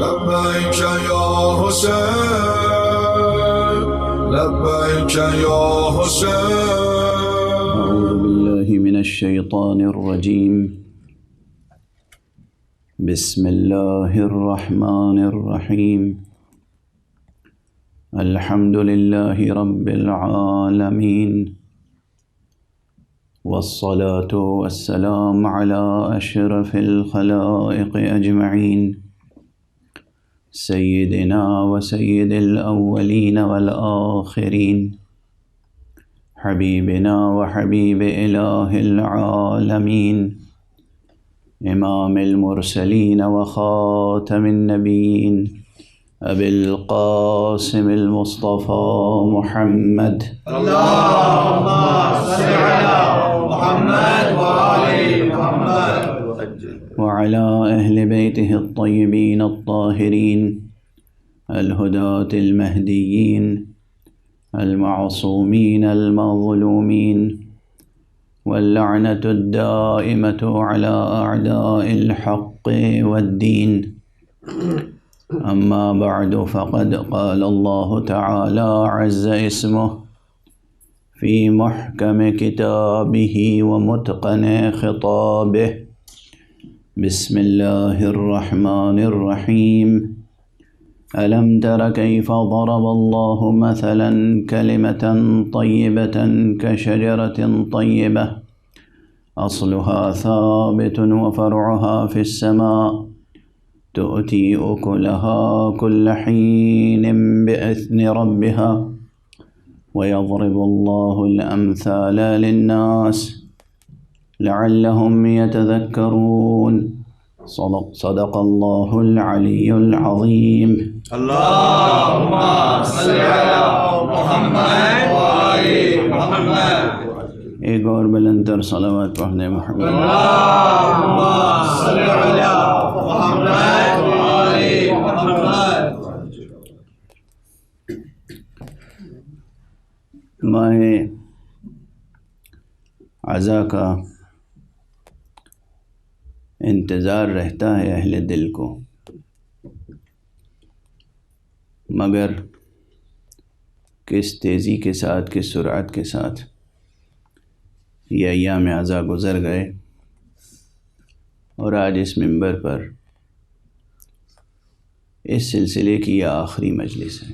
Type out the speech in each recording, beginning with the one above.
لبيك يا حسين لبيك يا حسين. أعوذ بالله من الشيطان الرجيم. بسم الله الرحمن الرحيم. الحمد لله رب العالمين، والصلاة والسلام على أشرف الخلائق أجمعين، سيدنا وسيد الأولين والآخرين، حبيبنا وحبيب إله العالمين، إمام المرسلين وخاتم النبيين، أبي القاسم المصطفى محمد. اللهم صل على محمد وآل محمد وعلى أهل بيته الطيبين الطاهرين الهداة المهديين المعصومين المظلومين، واللعنة الدائمة على أعداء الحق والدين. أما بعد، فقد قال الله تعالى عز اسمه في محكم كتابه ومتقن خطابه. بسم الله الرحمن الرحيم. ألم تر كيف ضرب الله مثلا كلمة طيبة كشجرة طيبة أصلها ثابت وفرعها في السماء تؤتي أكلها كل حين بإذن ربها ويضرب الله الأمثال للناس لعلهم يتذكرون. صدق الله العلي العظيم. اللهم صل على محمد وآل محمد. ایک اور بلندر صلوات پڑھنے محمد. اللهم صل على محمد وآل محمد. ماہ عزا کا انتظار رہتا ہے اہل دل کو، مگر کس تیزی کے ساتھ، کس سرعت کے ساتھ یہ ایام عزا گزر گئے، اور آج اس منبر پر اس سلسلے کی یہ آخری مجلس ہے۔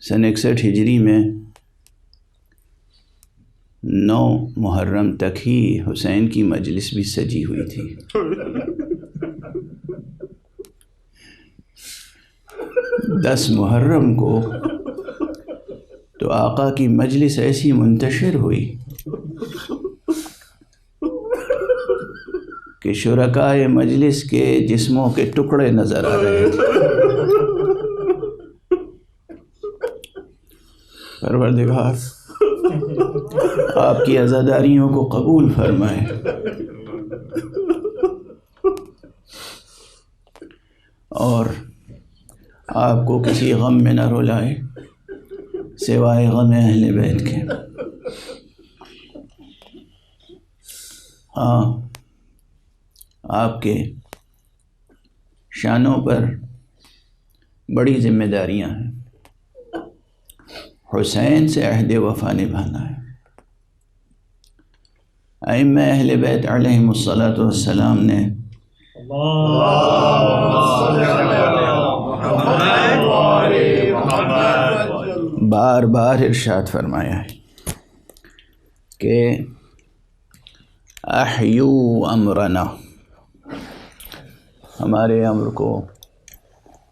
سن 61 ہجری میں 9 محرم تک ہی حسین کی مجلس بھی سجی ہوئی تھی۔ 10 محرم کو تو آقا کی مجلس ایسی منتشر ہوئی کہ شرکائے مجلس کے جسموں کے ٹکڑے نظر آ رہے تھے۔ پروردگار آپ کی عزاداریوں کو قبول فرمائے، اور آپ کو کسی غم میں نہ رلائے سوائے غم اہل بیت کے۔ ہاں، آپ کے شانوں پر بڑی ذمہ داریاں ہیں۔ حسین سے عہد وفا نبھانا ہے۔ ائمہ اہل بیت علیہم الصلاۃ والسلام نے بار بار ارشاد فرمایا ہے کہ احیو امرنا، ہمارے امر کو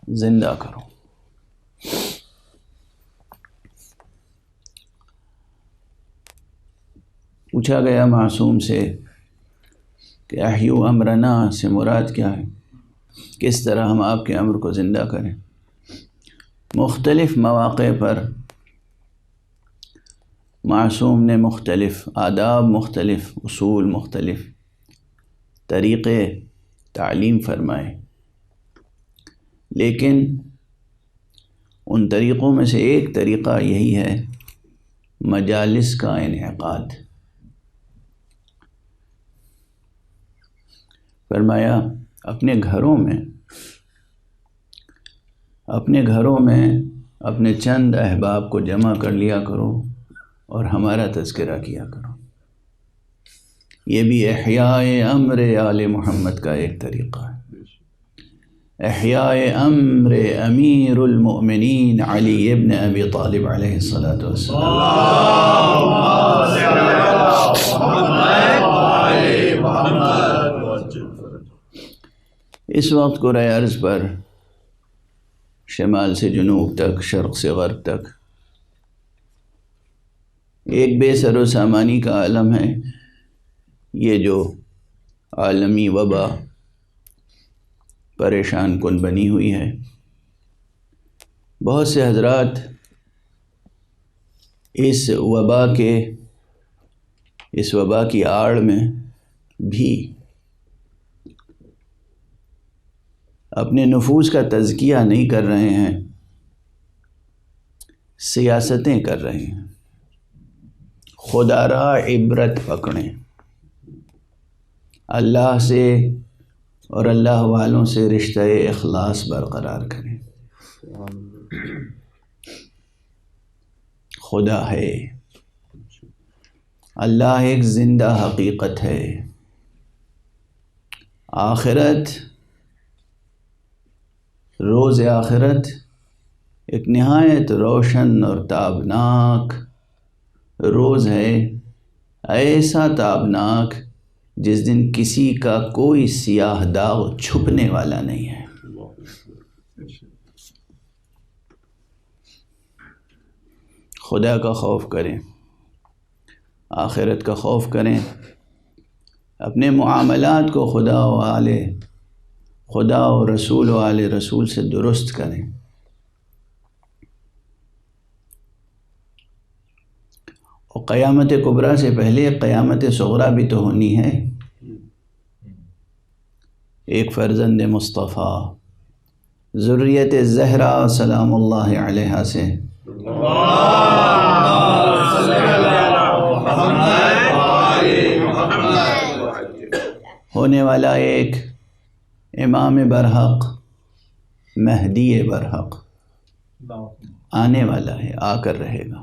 زندہ کرو۔ پوچھا گیا معصوم سے کہ احیو امرنا سے مراد کیا ہے، کس طرح ہم آپ کے امر کو زندہ کریں؟ مختلف مواقع پر معصوم نے مختلف آداب، مختلف اصول، مختلف طریقے تعلیم فرمائے، لیکن ان طریقوں میں سے ایک طریقہ یہی ہے مجالس کا انعقاد۔ فرمایا اپنے گھروں میں اپنے چند احباب کو جمع کر لیا کرو اور ہمارا تذکرہ کیا کرو. یہ بھی احیاء امر آل محمد کا ایک طریقہ ہے. احیاء امر امیر المؤمنین علی ابن ابی طالب علیہ السلام. اس وقت قرۂ ارض پر شمال سے جنوب تک، شرق سے غرب تک ایک بے سر و سامانی کا عالم ہے. یہ جو عالمی وبا پریشان کن بنی ہوئی ہے، بہت سے حضرات اس وبا کی آڑ میں بھی اپنے نفوس کا تزکیہ نہیں کر رہے ہیں، سیاستیں کر رہے ہیں. خدا را عبرت پکڑیں، اللہ سے اور اللہ والوں سے رشتہ اخلاص برقرار کریں. خدا ہے، اللہ ایک زندہ حقیقت ہے. آخرت، روز آخرت ایک نہایت روشن اور تابناک روز ہے، ایسا تابناک جس دن کسی کا کوئی سیاہ داغ چھپنے والا نہیں ہے. خدا کا خوف کریں، آخرت کا خوف کریں، اپنے معاملات کو خدا و رسول و آل رسول سے درست کریں. اور قیامت کبریٰ سے پہلے قیامت صغریٰ بھی تو ہونی ہے. ایک فرزند مصطفیٰ ذریت زہرا سلام اللہ علیہا سے ہونے والا ایک امام برحق، مہدی برحق آنے والا ہے، آ کر رہے گا.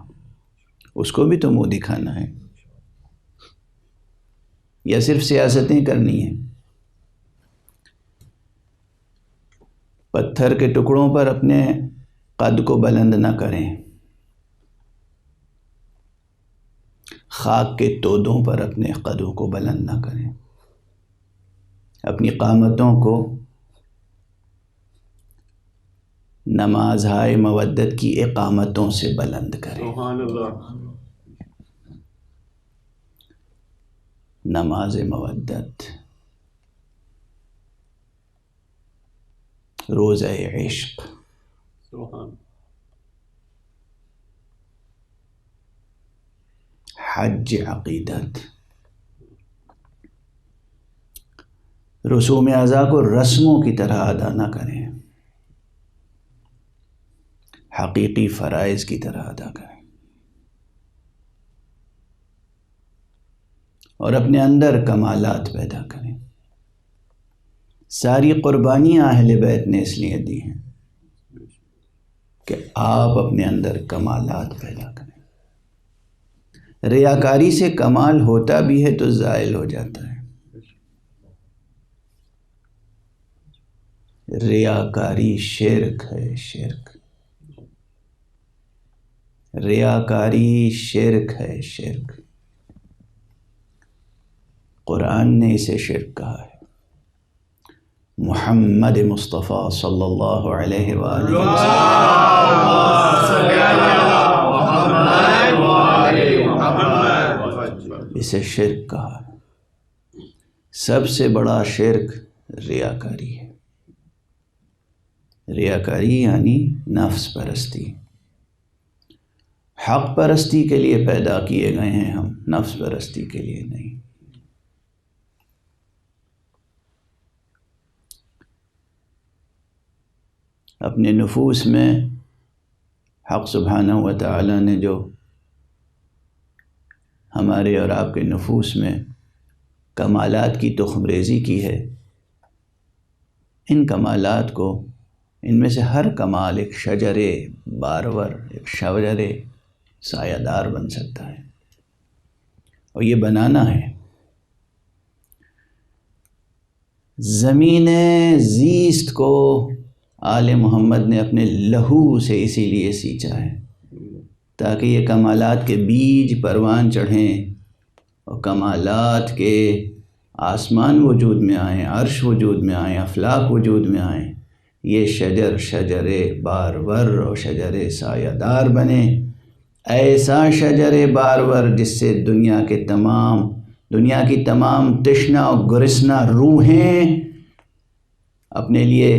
اس کو بھی تو منہ دکھانا ہے، یا صرف سیاستیں کرنی ہیں؟ پتھر کے ٹکڑوں پر اپنے قد کو بلند نہ کریں، خاک کے تودوں پر اپنے قدوں کو بلند نہ کریں، اپنی قامتوں کو نمازہائے مودت کی اقامتوں سے بلند کریں. سبحان اللہ. نماز مودت، روزہ عشق، حج عقیدت، رسوم اعضاء کو رسموں کی طرح ادا نہ کریں، حقیقی فرائض کی طرح ادا کریں، اور اپنے اندر کمالات پیدا کریں. ساری قربانیاں اہل بیت نے اس لیے دی ہیں کہ آپ اپنے اندر کمالات پیدا کریں. ریاکاری سے کمال ہوتا بھی ہے تو زائل ہو جاتا ہے. ریاکاری شرک ہے، شرک. ریاکاری شرک ہے، شرک. قرآن نے اسے شرک کہا ہے. محمد مصطفیٰ صلی اللہ علیہ وآلہ وسلم اسے شرک کہا ہے. سب سے بڑا شرک ریاکاری ہے. ریاکاری یعنی نفس پرستی. حق پرستی کے لیے پیدا کیے گئے ہیں ہم، نفس پرستی کے لیے نہیں. اپنے نفوس میں حق سبحانہ و تعالی نے جو ہمارے اور آپ کے نفوس میں کمالات کی تخم ریزی کی ہے، ان کمالات کو، ان میں سے ہر کمال ایک شجر بارور، ایک شجر سایہ دار بن سکتا ہے، اور یہ بنانا ہے۔ زمین زیست کو آل محمد نے اپنے لہو سے اسی لیے سینچا ہے تاکہ یہ کمالات کے بیج پروان چڑھیں اور کمالات کے آسمان وجود میں آئیں، عرش وجود میں آئیں، افلاک وجود میں آئیں، یہ شجر بارور اور شجر سایہ دار بنے، ایسا شجر بارور جس سے دنیا کی تمام تشنہ اور گرسنہ روحیں اپنے لیے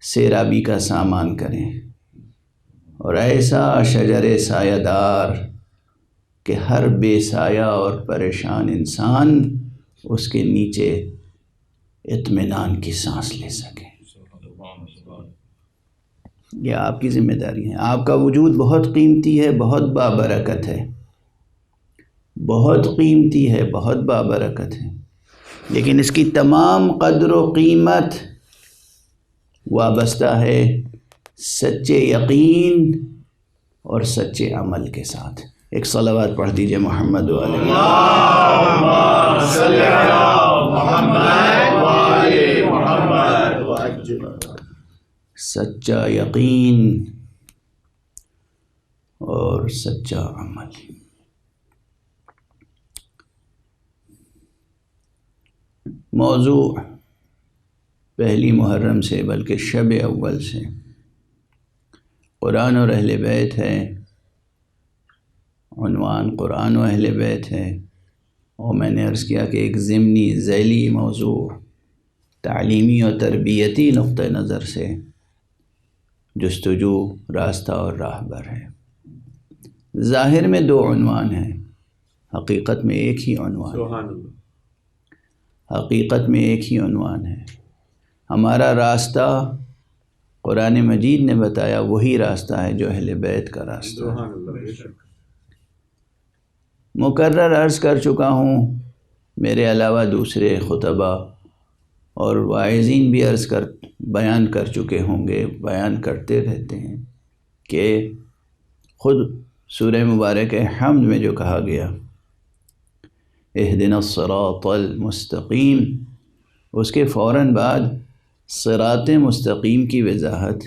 سیرابی کا سامان کریں، اور ایسا شجر سایہ دار کہ ہر بے سایہ اور پریشان انسان اس کے نیچے اطمینان کی سانس لے سکے۔ یہ آپ کی ذمہ داری ہے۔ آپ کا وجود بہت قیمتی ہے، بہت بابرکت ہے، بہت قیمتی ہے، بہت بابرکت ہے، لیکن اس کی تمام قدر و قیمت وابستہ ہے سچے یقین اور سچے عمل کے ساتھ۔ ایک صلوات پڑھ دیجئے محمد علیہ اللہم صلی علی محمد وآل محمد۔ سچا یقین اور سچا عمل۔ موضوع پہلی محرم سے بلکہ شب اول سے قرآن اور اہل بیت ہے، عنوان قرآن و اہل بیت ہے، اور میں نے عرض کیا کہ ایک ضمنی ذیلی موضوع تعلیمی اور تربیتی نقطہ نظر سے جستجو، راستہ اور راہبر ہے۔ ظاہر میں دو عنوان ہیں، حقیقت میں ایک ہی عنوان ہے۔ حقیقت میں ایک ہی عنوان ہے۔ ہمارا راستہ قرآن مجید نے بتایا وہی راستہ ہے جو اہل بیت کا راستہ ہے۔ مکرر عرض کر چکا ہوں، میرے علاوہ دوسرے خطبہ اور واعظین بھی بیان کر چکے ہوں گے، بیان کرتے رہتے ہیں کہ خود سورہ مبارک حمد میں جو کہا گیا اہدنا الصراط المستقیم، اس کے فوراً بعد صراط مستقیم کی وضاحت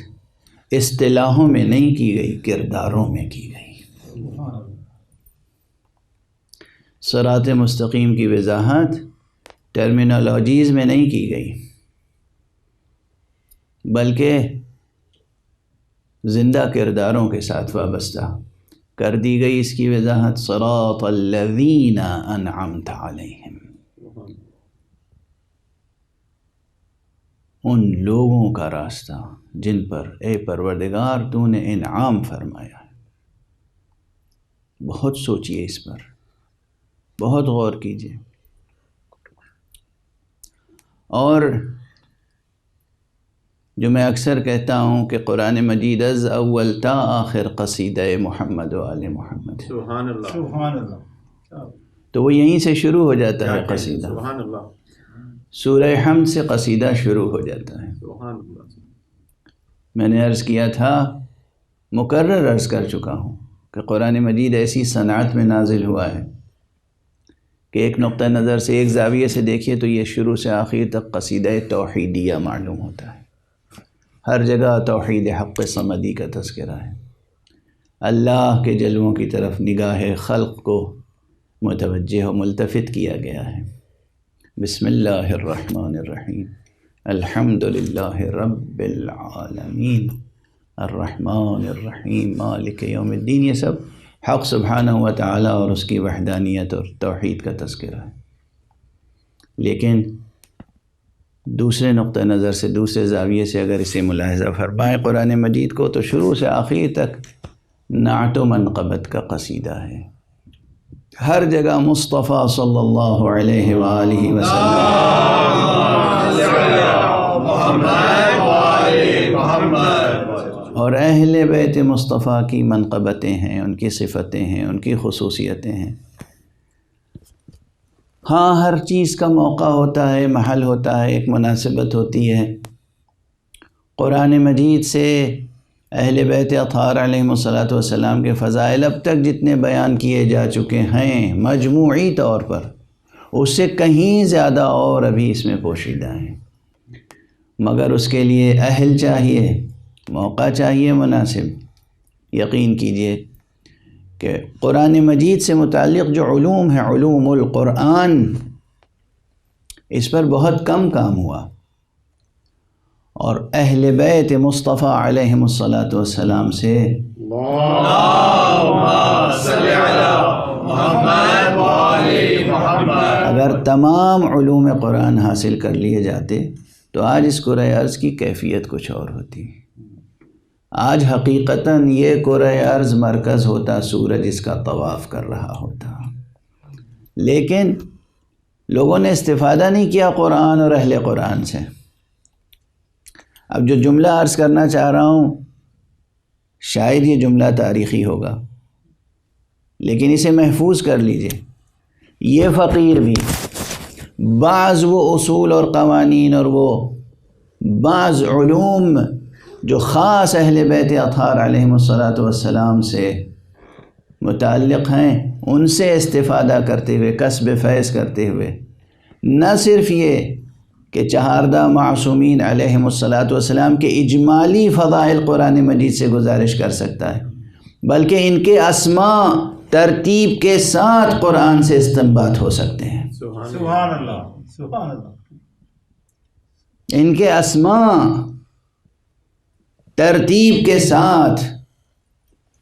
اصطلاحوں میں نہیں کی گئی، کرداروں میں کی گئی۔ صراط مستقیم کی وضاحت ٹرمینالوجیز میں نہیں کی گئی، بلکہ زندہ کرداروں کے ساتھ وابستہ کر دی گئی۔ اس کی وضاحت صراط الذین انعمت علیہم، ان لوگوں کا راستہ جن پر اے پروردگار تو نے انعام فرمایا ہے۔ بہت سوچئے اس پر، بہت غور کیجئے۔ اور جو میں اکثر کہتا ہوں کہ قرآن مجید از اول تا آخر قصیدہ محمد و آل محمد، سبحان اللہ، سبحان اللہ، تو وہ یہیں سے شروع ہو جاتا ہے قصیدہ۔ سبحان اللہ، سورہ حمد سے قصیدہ شروع ہو جاتا ہے۔ سبحان اللہ۔ میں نے عرض کیا تھا، مکرر عرض کر چکا ہوں کہ قرآن مجید ایسی صنعت میں نازل ہوا ہے کہ ایک نقطہ نظر سے، ایک زاویے سے دیکھیے تو یہ شروع سے آخر تک قصیدہ توحیدیہ معلوم ہوتا ہے۔ ہر جگہ توحید حق صمدی کا تذکرہ ہے، اللہ کے جلووں کی طرف نگاہ خلق کو متوجہ و ملتفت کیا گیا ہے۔ بسم اللہ الرحمن الرحیم، الحمد للہ رب العالمین، الرحمن الرحیم، مالک یوم الدین۔ یہ سب حق سبحانہ و تعالی اور اس کی وحدانیت اور توحید کا تذکرہ ہے، لیکن دوسرے نقطہ نظر سے، دوسرے زاویے سے اگر اسے ملاحظہ فرمائیں قرآن مجید کو، تو شروع سے آخر تک نعت و منقبت کا قصیدہ ہے۔ ہر جگہ مصطفیٰ صلی اللہ علیہ وآلہ وسلم اور اہل بیت مصطفیٰ کی منقبتیں ہیں، ان کی صفتیں ہیں، ان کی خصوصیتیں ہیں۔ ہاں، ہر چیز کا موقع ہوتا ہے، محل ہوتا ہے، ایک مناسبت ہوتی ہے، قرآن مجید سے اہل بیت اطہار علیہم السلام کے فضائل اب تک جتنے بیان کیے جا چکے ہیں مجموعی طور پر، اس سے کہیں زیادہ اور ابھی اس میں پوشیدہ ہیں، مگر اس کے لیے اہل چاہیے، موقع چاہیے مناسب۔ یقین کیجئے کہ قرآن مجید سے متعلق جو علوم ہیں، علوم القرآن، اس پر بہت کم کام ہوا، اور اہل بیت مصطفیٰ علیہم السلام سے اگر تمام علوم قرآن حاصل کر لیے جاتے تو آج اس کرۂ ارض کی کیفیت کچھ اور ہوتی۔ آج حقیقتاً یہ کرۂ ارض مرکز ہوتا، سورج اس کا طواف کر رہا ہوتا، لیکن لوگوں نے استفادہ نہیں کیا قرآن اور اہل قرآن سے۔ اب جو جملہ عرض کرنا چاہ رہا ہوں شاید یہ جملہ تاریخی ہوگا، لیکن اسے محفوظ کر لیجئے۔ یہ فقیر بھی بعض وہ اصول اور قوانین اور وہ بعض علوم جو خاص اہل بیت اطہار علیہم السلام سے متعلق ہیں، ان سے استفادہ کرتے ہوئے، کسب فیض کرتے ہوئے، نہ صرف یہ کہ چہاردہ معصومین علیہم السلام کے اجمالی فضائل قرآن مجید سے گزارش کر سکتا ہے، بلکہ ان کے اسماء ترتیب کے ساتھ قرآن سے استنباط ہو سکتے ہیں۔ سبحان اللہ، سبحان اللہ۔ ان کے اسماء ترتیب کے ساتھ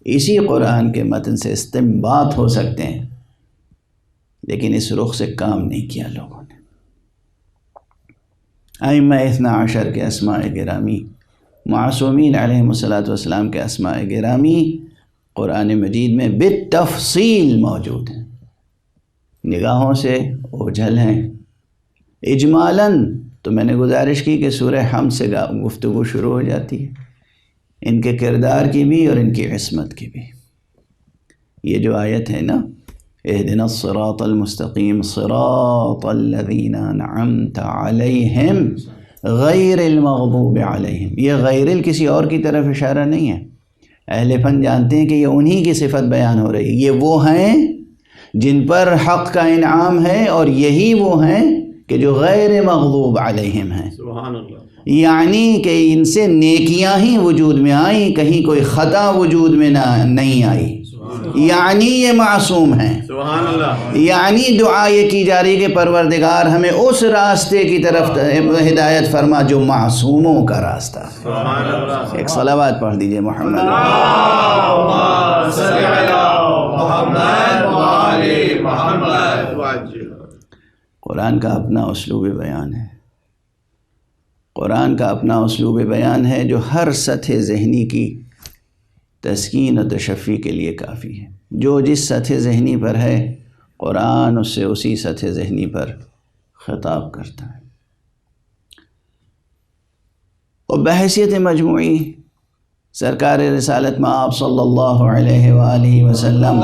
اسی قرآن کے متن سے استنباط ہو سکتے ہیں، لیکن اس رخ سے کام نہیں کیا لوگوں نے۔ ائمہ 12 کے اسماء گرامی، معصومین علیہم السلام کے اسماء گرامی قرآن مجید میں بالتفصیل موجود ہیں، نگاہوں سے اوجھل ہیں۔ اجمالاً تو میں نے گزارش کی کہ سورہ حمد سے گفتگو شروع ہو جاتی ہے، ان کے کردار کی بھی اور ان کی عصمت کی بھی۔ یہ جو آیت ہے نا، اہدنا الصراط المستقیم صراط الذین انعمت علیہم غیر المغضوب علیہم، یہ غیر کسی اور کی طرف اشارہ نہیں ہے۔ اہل فن جانتے ہیں کہ یہ انہی کی صفت بیان ہو رہی ہے، یہ وہ ہیں جن پر حق کا انعام ہے، اور یہی وہ ہیں کہ جو غیر مغضوب علیہم ہیں۔ سبحان اللہ۔ یعنی کہ ان سے نیکیاں ہی وجود میں آئیں، کہیں کوئی خطا وجود میں نہیں آئی، یعنی یہ معصوم ہیں۔ سبحان اللہ۔ یعنی دعا یہ کی جا رہی کہ پروردگار ہمیں اس راستے کی طرف ہدایت فرما جو معصوموں کا راستہ۔ سبحان اللہ۔ ایک صلوات پڑھ دیجئے محمد۔ اللہم صلی علی محمد و آل محمد۔ قرآن کا اپنا اسلوب بیان ہے، قرآن کا اپنا اسلوب بیان ہے جو ہر سطح ذہنی کی تسکین و تشفی کے لیے کافی ہے۔ جو جس سطح ذہنی پر ہے قرآن اس سے اسی سطح ذہنی پر خطاب کرتا ہے۔ اور بحیثیت مجموعی سرکار رسالت مآب صلی اللہ علیہ وآلہ وسلم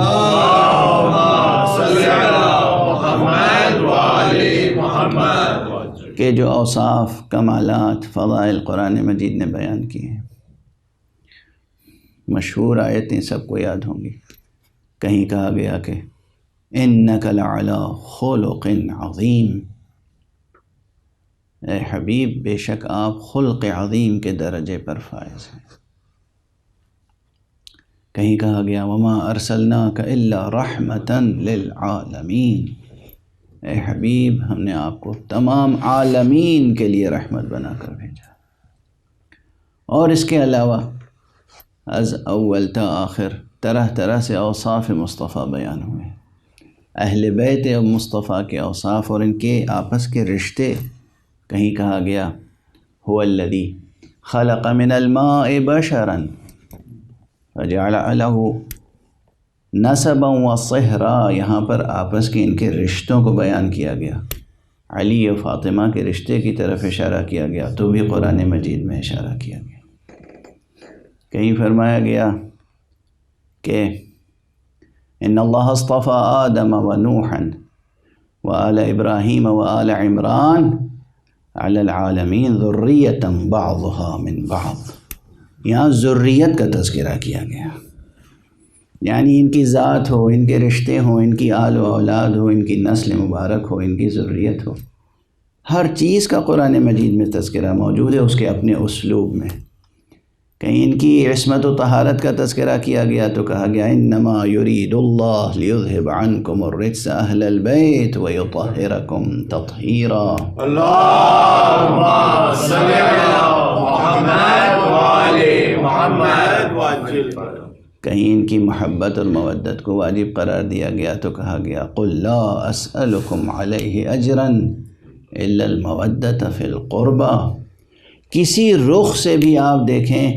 کے جو اوصاف، کمالات، فضائل قرآن مجید نے بیان کیے ہیں، مشہور آیتیں سب کو یاد ہوں گی۔ کہیں کہا گیا کہ اِنَّكَ لَعَلَىٰ خُلُقٍ عَظِيمٍ، اے حبیب بے شک آپ خلق عظیم کے درجے پر فائز ہیں۔ کہیں کہا گیا وَمَا أَرْسَلْنَاكَ إِلَّا رَحْمَةً لِلْعَالَمِينَ، اے حبیب ہم نے آپ کو تمام عالمین کے لیے رحمت بنا کر بھیجا۔ اور اس کے علاوہ از اول تا آخر طرح طرح سے اوصاف مصطفیٰ بیان ہوئے، اہل بیت مصطفیٰ کے اوصاف اور ان کے آپس کے رشتے۔ کہیں کہا گیا هو الذی خلق من الماء بشرا فجعل له نسبا وصہرا، یہاں پر آپس کے ان کے رشتوں کو بیان کیا گیا، علی و فاطمہ کے رشتے کی طرف اشارہ کیا گیا، تو بھی قرآن مجید میں اشارہ کیا گیا۔ کہیں فرمایا گیا کہ ان اللہ اصطفى آدم و نوحا و آل ابراہیم و آل عمران علی العالمین ذریۃ بعضها من بعض، یہاں ذریت کا تذکرہ کیا گیا، یعنی ان کی ذات ہو، ان کے رشتے ہوں، ان کی آل و اولاد ہو، ان کی نسل مبارک ہو، ان کی ذریت ہو، ہر چیز کا قرآن مجید میں تذکرہ موجود ہے، اس کے اپنے اسلوب میں۔ کہیں ان کی عصمت و طہارت کا تذکرہ کیا گیا تو کہا گیا انما یرید اللہ لیذہب عنکم الرجس اہل البیت ویطہرکم تطہیرا۔ اللہم صلی علی محمد وعلی محمد وعجل۔ کہیں ان کی محبت اور مودت کو واجب قرار دیا گیا تو کہا گیا قل لا اسألکم علیہ اجرا الا المودۃ فی القربہ۔ کسی رخ سے بھی آپ دیکھیں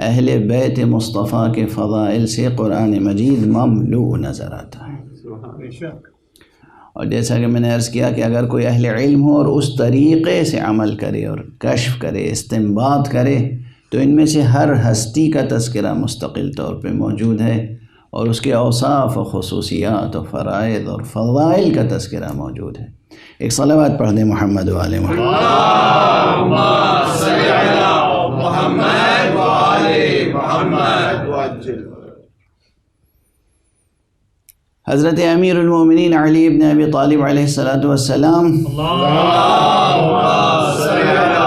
اہل بیت مصطفیٰ کے فضائل سے قرآن مجید مملوء نظر آتا ہے۔ اور جیسا کہ میں نے عرض کیا کہ اگر کوئی اہل علم ہو اور اس طریقے سے عمل کرے اور کشف کرے، استنباط کرے، تو ان میں سے ہر ہستی کا تذکرہ مستقل طور پہ موجود ہے، اور اس کے اوصاف و خصوصیات و فرائض اور فضائل کا تذکرہ موجود ہے۔ ایک صلوات پڑھ دیں محمد و آل محمد۔ اللہم صلی علی محمد وعلی محمد وعجل۔ حضرت امیر المومنین علی ابن ابی طالب علیہ السلام اللہم صلی علی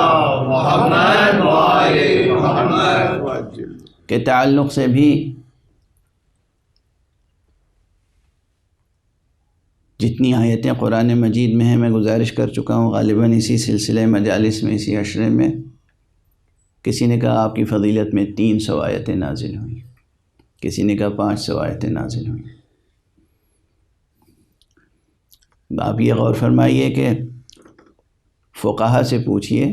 محمد وعلی محمد وعجل کے تعلق سے بھی جتنی آیتیں قرآن مجید میں ہیں، میں گزارش کر چکا ہوں غالباً اسی سلسلے مجالس میں، اسی عشرے میں کسی نے کہا آپ کی فضیلت میں 300 آیتیں نازل ہوئیں، کسی نے کہا 500 آیتیں نازل ہوئیں۔ آپ یہ غور فرمائیے کہ فقہا سے پوچھئے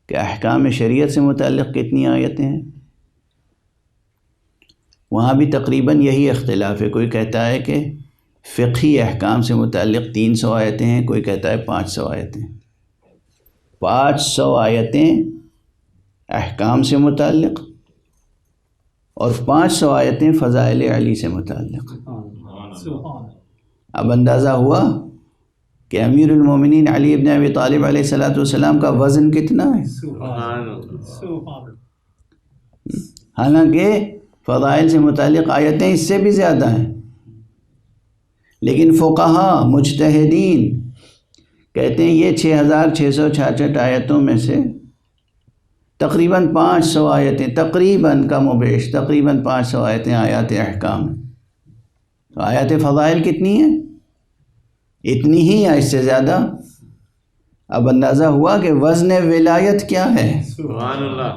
کہ احکام شریعت سے متعلق کتنی آیتیں ہیں، وہاں بھی تقریباً یہی اختلاف ہے۔ کوئی کہتا ہے کہ فقہی احکام سے متعلق 300 آیتیں ہیں، کوئی کہتا ہے 500 آیتیں۔ 500 آیتیں احکام سے متعلق اور 500 آیتیں فضائل علی سے متعلق۔ اب اندازہ ہوا کہ امیر المومنین علی ابن ابی طالب علیہ السلام کا وزن کتنا ہے، حالانکہ فضائل سے متعلق آیتیں اس سے بھی زیادہ ہیں، لیکن فقہا مجتہدین کہتے ہیں یہ 6666 آیتوں میں سے تقریباً 500 آیتیں، تقریباً کم و بیش تقریباً 500 آیتیں آیات احکام ہیں۔ تو آیات فضائل کتنی ہیں؟ اتنی ہی یا اس سے زیادہ؟ اب اندازہ ہوا کہ وزن ولایت کیا ہے۔ سبحان اللہ۔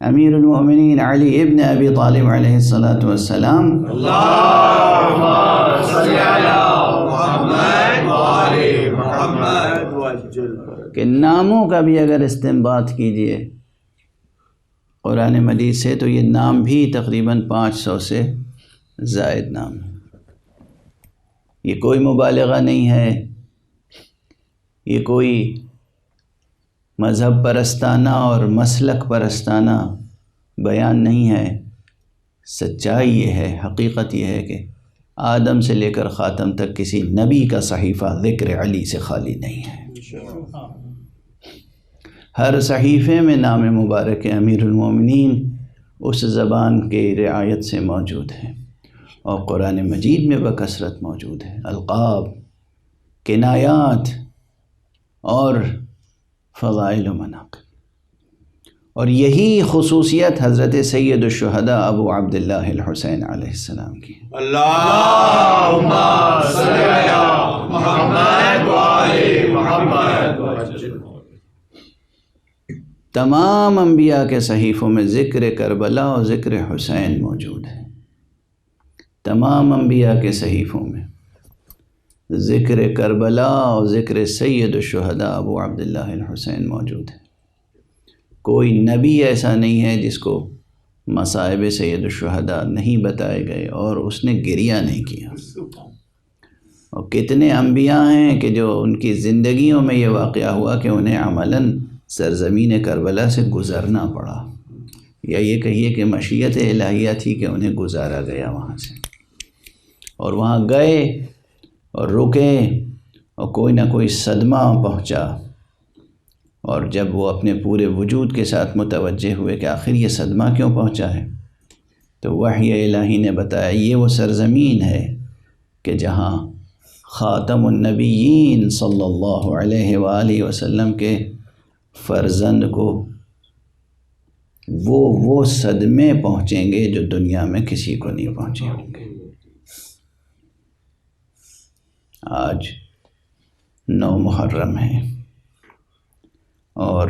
امیر المومنین علی ابن ابی طالب علیہ السلام اللہم صلی علی محمد وعلی محمد وعجل۔ کہ ناموں کا بھی اگر استنباط کیجئے قرآن مجید سے تو یہ نام بھی تقریباً 500 سے زائد نام ہے۔ یہ کوئی مبالغہ نہیں ہے، یہ کوئی مذہب پرستانہ اور مسلک پرستانہ بیان نہیں ہے۔ سچائی یہ ہے، حقیقت یہ ہے کہ آدم سے لے کر خاتم تک کسی نبی کا صحیفہ ذکر علی سے خالی نہیں ہے۔ ہر صحیفے میں نام مبارک امیر المومنین اس زبان کے رعایت سے موجود ہے، اور قرآن مجید میں بکثرت موجود ہے۔ القاب، کنایات اور فضائل و مناقب، اور یہی خصوصیت حضرت سید الشہداء ابو عبداللہ الحسین علیہ السلام کی۔ اللہم صلی علی محمد وعلی محمد وعجل۔ تمام انبیاء کے صحیفوں میں ذکر کربلا اور ذکر حسین موجود ہے۔ تمام انبیاء کے صحیفوں میں ذکر کربلا اور ذکر سید الشہداء ابو عبداللہ الحسین موجود ہے۔ کوئی نبی ایسا نہیں ہے جس کو مصائب سید الشہداء نہیں بتائے گئے اور اس نے گریہ نہیں کیا، اور کتنے انبیاء ہیں کہ جو ان کی زندگیوں میں یہ واقعہ ہوا کہ انہیں عملاً سرزمین کربلا سے گزرنا پڑا، یا یہ کہیے کہ مشیت الہیہ تھی کہ انہیں گزارا گیا وہاں سے، اور وہاں گئے اور رکے اور کوئی نہ کوئی صدمہ پہنچا، اور جب وہ اپنے پورے وجود کے ساتھ متوجہ ہوئے کہ آخر یہ صدمہ کیوں پہنچا ہے، تو وحی الہی نے بتایا یہ وہ سرزمین ہے کہ جہاں خاتم النبیین صلی اللہ علیہ وآلہ وسلم کے فرزند کو وہ صدمے پہنچیں گے جو دنیا میں کسی کو نہیں پہنچے ہوں گے۔ آج 9 محرم ہے، اور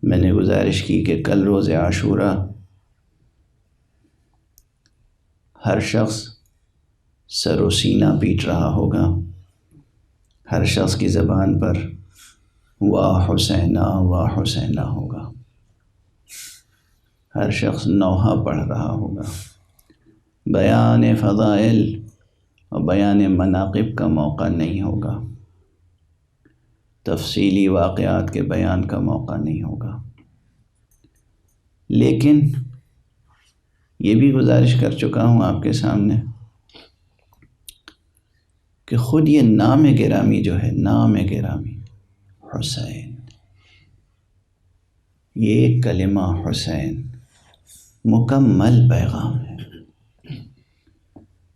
میں نے گزارش کی کہ کل روز عاشوراء ہر شخص سر و سینہ پیٹ رہا ہوگا، ہر شخص کی زبان پر واہ حسینہ واہ حسینہ ہوگا، ہر شخص نوحہ پڑھ رہا ہوگا۔ بیان فضائل اور بیان مناقب کا موقع نہیں ہوگا، تفصیلی واقعات کے بیان کا موقع نہیں ہوگا، لیکن یہ بھی گزارش کر چکا ہوں آپ کے سامنے کہ خود یہ نام گرامی جو ہے، نام گرامی حسین، یہ کلمہ حسین مکمل پیغام ہے،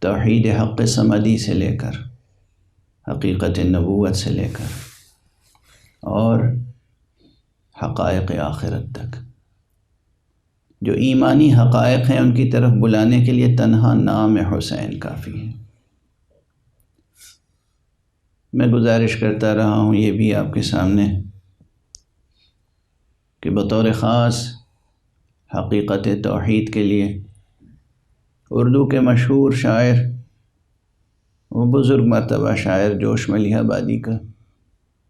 توحید حق صمدی سے لے کر حقیقت نبوت سے لے کر اور حقائق آخرت تک، جو ایمانی حقائق ہیں ان کی طرف بلانے کے لیے تنہا نام حسین کافی ہے۔ میں گزارش کرتا رہا ہوں یہ بھی آپ کے سامنے کہ بطور خاص حقیقت توحید کے لیے اردو کے مشہور شاعر، وہ بزرگ مرتبہ شاعر جوش ملیح آبادی کا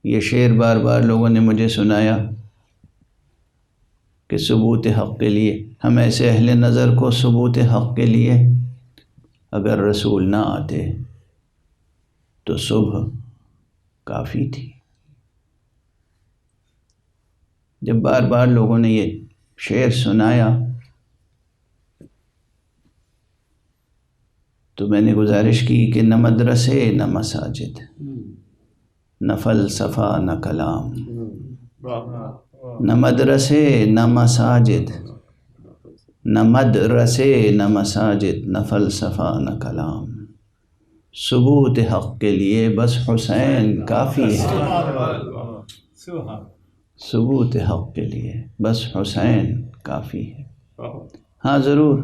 یہ شعر بار بار لوگوں نے مجھے سنایا کہ ثبوت حق کے لیے، ہم ایسے اہل نظر کو ثبوت حق کے لیے اگر رسول نہ آتے تو صبح کافی تھی۔ جب بار بار لوگوں نے یہ شعر سنایا تو میں نے گزارش کی کہ نہ مدرسے نہ مساجد، نہ فلسفہ نہ کلام، نہ مدرسے نہ مساجد، نہ مدرسے نہ مساجد، نہ فلسفہ نہ کلام، ثبوت حق کے لیے بس حسین کافی ہے، ثبوت حق کے لیے بس حسین کافی ہے۔ ہاں ضرور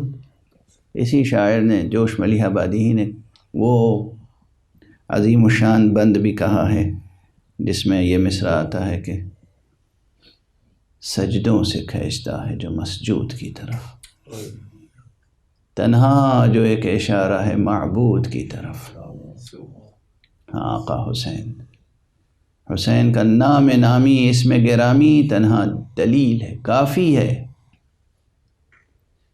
اسی شاعر نے، جوش ملیح آبادی ہی نے، وہ عظیم الشان بند بھی کہا ہے جس میں یہ مصرع آتا ہے کہ سجدوں سے کھینچتا ہے جو مسجود کی طرف، تنہا جو ایک اشارہ ہے معبود کی طرف۔ ہاں آقا حسین، حسین کا نام نامی، اسم گرامی تنہا دلیل ہے، کافی ہے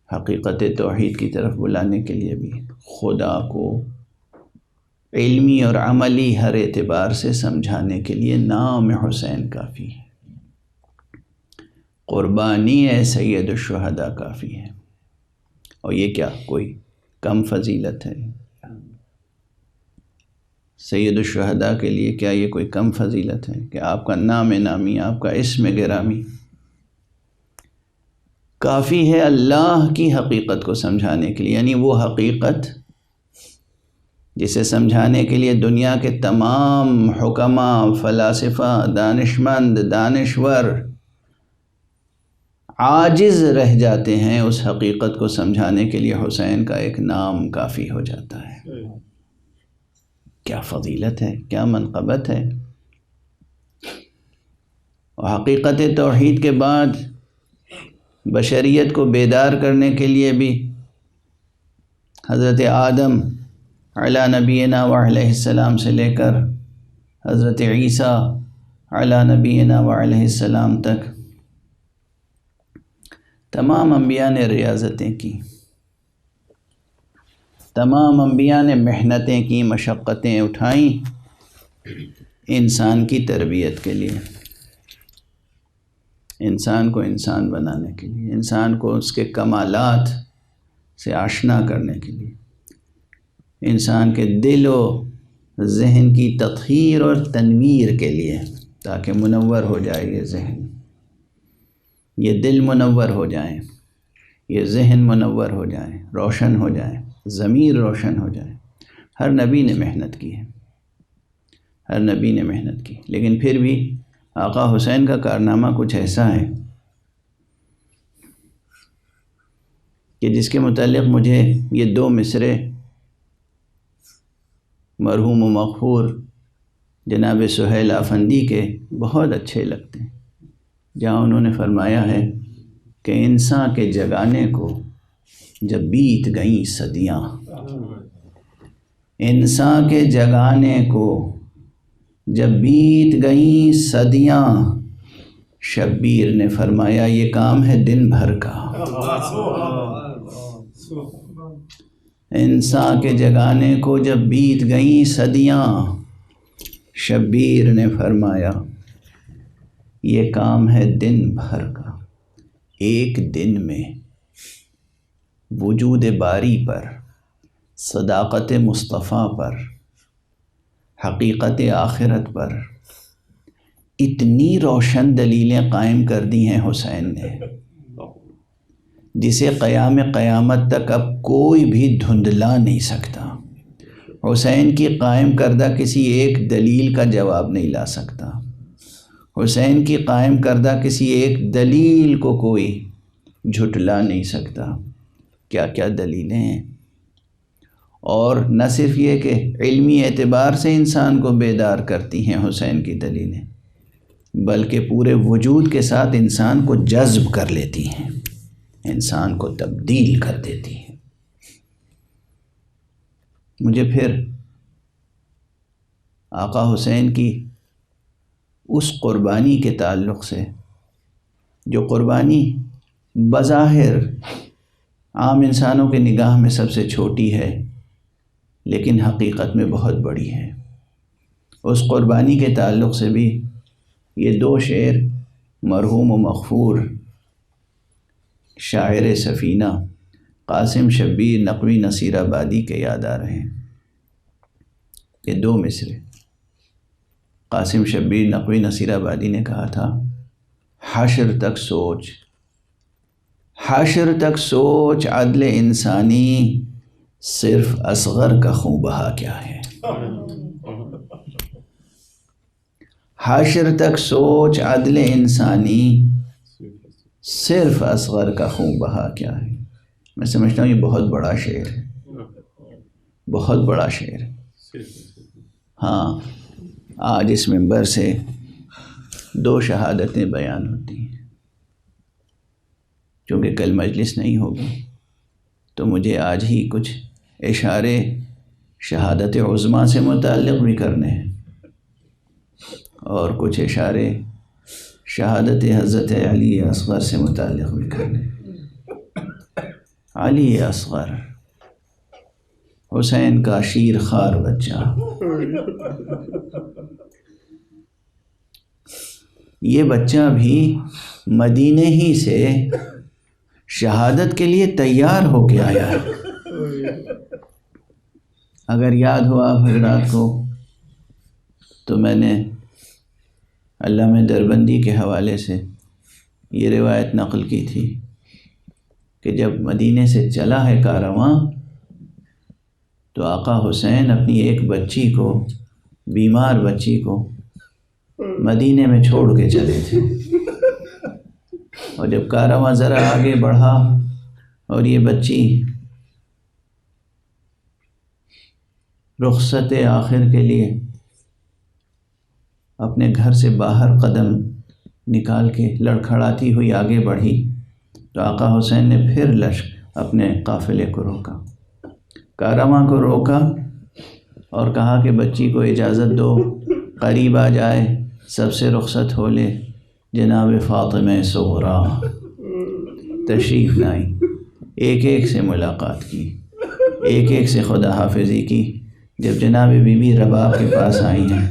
حقیقت توحید کی طرف بلانے کے لیے بھی، خدا کو علمی اور عملی ہر اعتبار سے سمجھانے کے لیے نام حسین کافی ہے، قربانی ہے سید الشہداء کافی ہے۔ اور یہ کیا کوئی کم فضیلت ہے؟ سید الشہداء کے لیے کیا یہ کوئی کم فضیلت ہے کہ آپ کا نام نامی، آپ کا اسم گرامی کافی ہے اللہ کی حقیقت کو سمجھانے کے لیے، یعنی وہ حقیقت جسے سمجھانے کے لیے دنیا کے تمام حکما، فلاسفہ، دانشمند، دانشور عاجز رہ جاتے ہیں، اس حقیقت کو سمجھانے کے لیے حسین کا ایک نام کافی ہو جاتا ہے۔ کیا فضیلت ہے، کیا منقبت ہے۔ اور حقیقت توحید کے بعد بشریت کو بیدار کرنے کے لیے بھی حضرت آدم علی نبینا وعلیہ السلام سے لے کر حضرت عیسیٰ علی نبینا وعلیہ السلام تک تمام انبیاء نے ریاضتیں کی، تمام انبیاء نے محنتیں کی، مشقتیں اٹھائیں انسان کی تربیت کے لیے، انسان کو انسان بنانے کے لیے، انسان کو اس کے کمالات سے آشنا کرنے کے لیے، انسان کے دل و ذہن کی تطہیر اور تنویر کے لیے، تاکہ منور ہو جائے یہ ذہن، یہ دل منور ہو جائیں، یہ ذہن منور ہو جائیں، روشن ہو جائیں، ضمیر روشن ہو جائے۔ ہر نبی نے محنت کی ہے، ہر نبی نے محنت کی، لیکن پھر بھی آقا حسین کا کارنامہ کچھ ایسا ہے کہ جس کے متعلق مجھے یہ 2 مصرے مرحوم و مغفور جناب سہیل آفندی کے بہت اچھے لگتے ہیں، جہاں انہوں نے فرمایا ہے کہ انسان کے جگانے کو جب بیت گئیں صدیاں، انسان کے جگانے کو جب بیت گئیں صدیاں، شبیر نے فرمایا یہ کام ہے دن بھر کا۔ انسان کے جگانے کو جب بیت گئیں صدیاں، شبیر نے فرمایا یہ کام ہے دن بھر کا۔ ایک دن میں وجود باری پر، صداقت مصطفیٰ پر، حقیقت آخرت پر اتنی روشن دلیلیں قائم کر دی ہیں حسین نے، جسے قیام قیامت تک اب کوئی بھی دھندلا نہیں سکتا۔ حسین کی قائم کردہ کسی ایک دلیل کا جواب نہیں لا سکتا، حسین کی قائم کردہ کسی ایک دلیل کو کوئی جھٹلا نہیں سکتا۔ کیا کیا دلیلیں ہیں، اور نہ صرف یہ کہ علمی اعتبار سے انسان کو بیدار کرتی ہیں حسین کی دلیلیں، بلکہ پورے وجود کے ساتھ انسان کو جذب کر لیتی ہیں، انسان کو تبدیل کر دیتی ہیں۔ مجھے پھر آقا حسین کی اس قربانی کے تعلق سے، جو قربانی بظاہر عام انسانوں کے نگاہ میں سب سے چھوٹی ہے لیکن حقیقت میں بہت بڑی ہے، اس قربانی کے تعلق سے بھی یہ 2 شعر مرحوم و مغفور شاعر سفینہ قاسم شبیر نقوی نصیر آبادی کے یاد آ رہے ہیں۔ یہ 2 مصرے قاسم شبیر نقوی نصیر آبادی نے کہا تھا، حشر تک سوچ، حشر تک سوچ عدل انسانی، صرف اصغر کا خون بہا کیا ہے۔ حشر تک سوچ عدل انسانی، صرف اصغر کا خون بہا کیا ہے۔ میں سمجھتا ہوں یہ بہت بڑا شعر ہے، بہت بڑا شعر ہے۔ ہاں، آج اس منبر سے 2 شہادتیں بیان ہوتی ہیں، چونکہ کل مجلس نہیں ہوگی تو مجھے آج ہی کچھ اشارے شہادت عظمیٰ سے متعلق بھی کرنے ہیں، اور کچھ اشارے شہادت حضرت علی اصغر سے متعلق بھی کرنے ہیں۔ علی اصغر، حسین کا شیر خوار بچہ، یہ بچہ بھی مدینے ہی سے شہادت کے لیے تیار ہو کے آیا ہے۔ اگر یاد ہو آپ حضرات کو تو میں نے علامہ دربندی کے حوالے سے یہ روایت نقل کی تھی کہ جب مدینے سے چلا ہے کارواں تو آقا حسین اپنی ایک بچی کو، بیمار بچی کو مدینے میں چھوڑ کے چلے تھے، اور جب کارواں ذرا آگے بڑھا اور یہ بچی رخصت آخر کے لیے اپنے گھر سے باہر قدم نکال کے لڑکھڑاتی ہوئی آگے بڑھی تو آقا حسین نے پھر اپنے قافلے کو روکا، کارواں کو روکا اور کہا کہ بچی کو اجازت دو، قریب آ جائے، سب سے رخصت ہو لے۔ جناب فاطمہ صغریٰ تشریف لائی، ایک ایک سے ملاقات کی، ایک ایک سے خدا حافظی کی۔ جب جناب بی بی رباب کے پاس آئی ہیں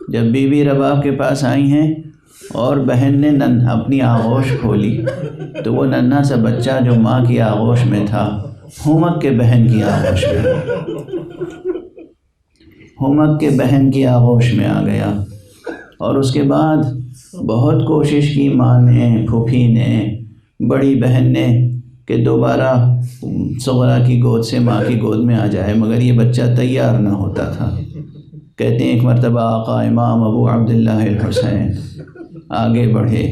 جب بی بی رباب کے پاس آئی ہیں اور بہن نے اپنی آغوش کھولی تو وہ ننھا سا بچہ جو ماں کی آغوش میں تھا ہومک کے بہن کی آغوش میں بہن کی آغوش میں آ گیا۔ اور اس کے بعد بہت کوشش کی ماں نے، پھوپھی نے، بڑی بہن نے کہ دوبارہ صغرا کی گود سے ماں کی گود میں آ جائے، مگر یہ بچہ تیار نہ ہوتا تھا۔ کہتے ہیں ایک مرتبہ آقا امام ابو عبداللہ الحسین آگے بڑھے،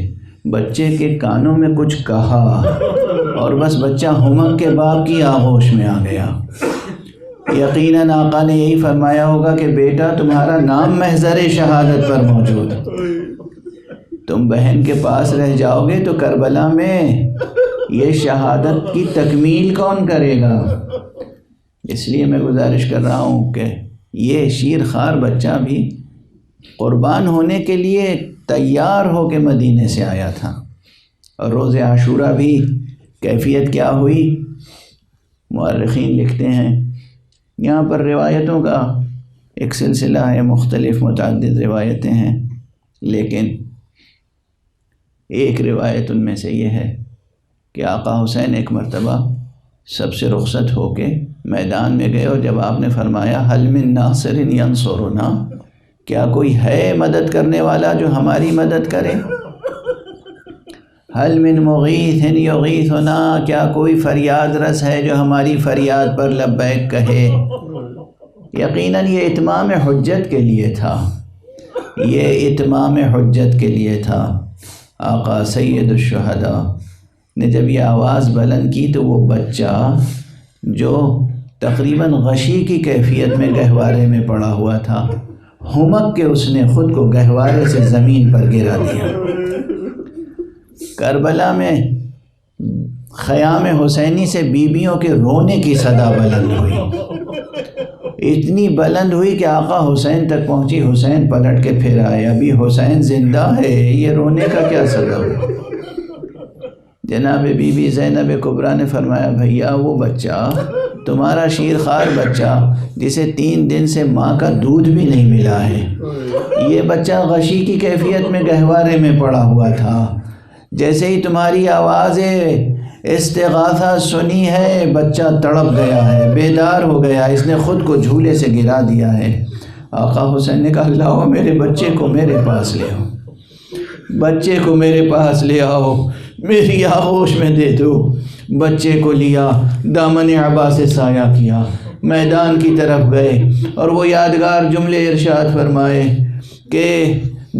بچے کے کانوں میں کچھ کہا اور بس بچہ ہومک کے باپ کی آغوش میں آ گیا۔ یقیناً آقا نے یہی فرمایا ہوگا کہ بیٹا تمہارا نام محضر شہادت پر موجود، تم بہن کے پاس رہ جاؤ گے تو کربلا میں یہ شہادت کی تکمیل کون کرے گا؟ اس لیے میں گزارش کر رہا ہوں کہ یہ شیر خوار بچہ بھی قربان ہونے کے لیے تیار ہو کے مدینے سے آیا تھا۔ اور روز عاشورہ بھی کیفیت کیا ہوئی؟ مورخین لکھتے ہیں، یہاں پر روایتوں کا ایک سلسلہ ہے، مختلف متعدد روایتیں ہیں، لیکن ایک روایت ان میں سے یہ ہے کہ آقا حسین ایک مرتبہ سب سے رخصت ہو کے میدان میں گئے، اور جب آپ نے فرمایا حل من ناصر ینصرنا، کیا کوئی ہے مدد کرنے والا جو ہماری مدد کرے؟ حل من مغیث یغیثنا، کیا کوئی فریاد رس ہے جو ہماری فریاد پر لبیک کہے؟ یقیناً یہ اتمام حجت کے لیے تھا، یہ اتمام حجت کے لیے تھا۔ آقا سید الشہداء نے جب یہ آواز بلند کی تو وہ بچہ جو تقریباً غشی کی کیفیت میں گہوارے میں پڑا ہوا تھا، ہومک کے اس نے خود کو گہوارے سے زمین پر گرا دیا۔ کربلا میں خیام حسینی سے بیویوں کے رونے کی صدا بلند ہوئی، اتنی بلند ہوئی کہ آقا حسین تک پہنچی۔ حسین پلٹ کے پھر آئے، ابھی حسین زندہ ہے، یہ رونے کا کیا سبب؟ جناب بی بی زینب کبریٰ نے فرمایا بھیا وہ بچہ تمہارا شیرخوار بچہ جسے 3 دن سے ماں کا دودھ بھی نہیں ملا ہے، یہ بچہ غشی کی کیفیت میں گہوارے میں پڑا ہوا تھا، جیسے ہی تمہاری آواز استغاثہ سنی ہے بچہ تڑپ گیا ہے، بیدار ہو گیا، اس نے خود کو جھولے سے گرا دیا ہے۔ آقا حسین نے کہا اللہ میرے بچے کو میرے پاس لے آؤ، بچے کو میرے پاس لے آؤ، میری آغوش میں دے دو۔ بچے کو لیا، دامن عبا سے سایہ کیا، میدان کی طرف گئے اور وہ یادگار جملے ارشاد فرمائے کہ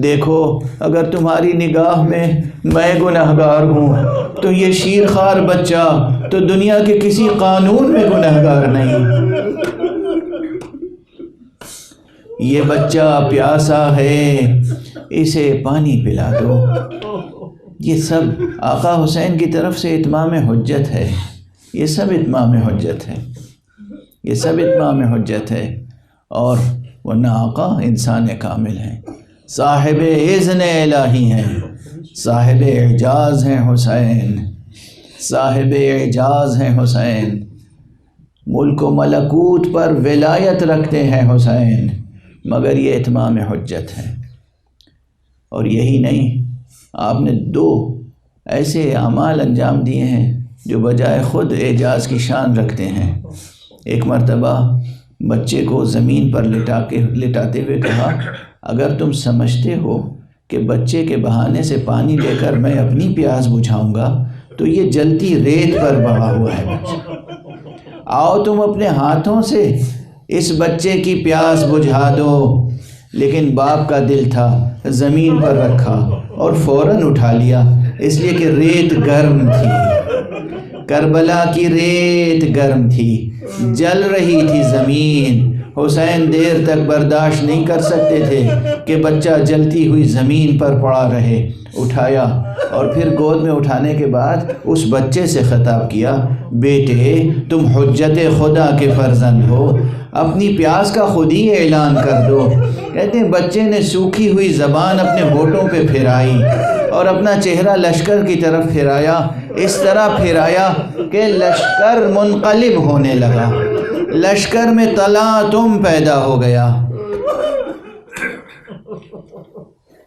دیکھو اگر تمہاری نگاہ میں گنہگار ہوں تو یہ شیرخوار بچہ تو دنیا کے کسی قانون میں گنہگار نہیں، یہ بچہ پیاسا ہے، اسے پانی پلا دو۔ یہ سب آقا حسین کی طرف سے اتمام حجت ہے، یہ سب اتمام حجت ہے، یہ سب اتمام حجت ہے۔ اور ورنہ آقا انسان کامل ہیں، صاحب اذن الہی ہیں، صاحب اعجاز ہیں حسین، صاحب اعجاز ہیں حسین، ملک و ملکوت پر ولایت رکھتے ہیں حسین، مگر یہ اتمام حجت ہے۔ اور یہی نہیں، آپ نے 2 ایسے اعمال انجام دیے ہیں جو بجائے خود اعجاز کی شان رکھتے ہیں۔ ایک مرتبہ بچے کو زمین پر لٹاتے ہوئے کہا اگر تم سمجھتے ہو کہ بچے کے بہانے سے پانی لے کر میں اپنی پیاس بجھاؤں گا تو یہ جلتی ریت پر بڑھا ہوا ہے بچہ، آؤ تم اپنے ہاتھوں سے اس بچے کی پیاس بجھا دو۔ لیکن باپ کا دل تھا، زمین پر رکھا اور فوراً اٹھا لیا، اس لیے کہ ریت گرم تھی، کربلا کی ریت گرم تھی، جل رہی تھی زمین۔ حسین دیر تک برداشت نہیں کر سکتے تھے کہ بچہ جلتی ہوئی زمین پر پڑا رہے، اٹھایا اور پھر گود میں اٹھانے کے بعد اس بچے سے خطاب کیا بیٹے تم حجت خدا کے فرزند ہو، اپنی پیاس کا خود ہی اعلان کر دو۔ کہتے ہیں بچے نے سوکھی ہوئی زبان اپنے ہونٹوں پہ پھرائی اور اپنا چہرہ لشکر کی طرف پھرایا، اس طرح پھرایا کہ لشکر منقلب ہونے لگا، لشکر میں تلاطم پیدا ہو گیا۔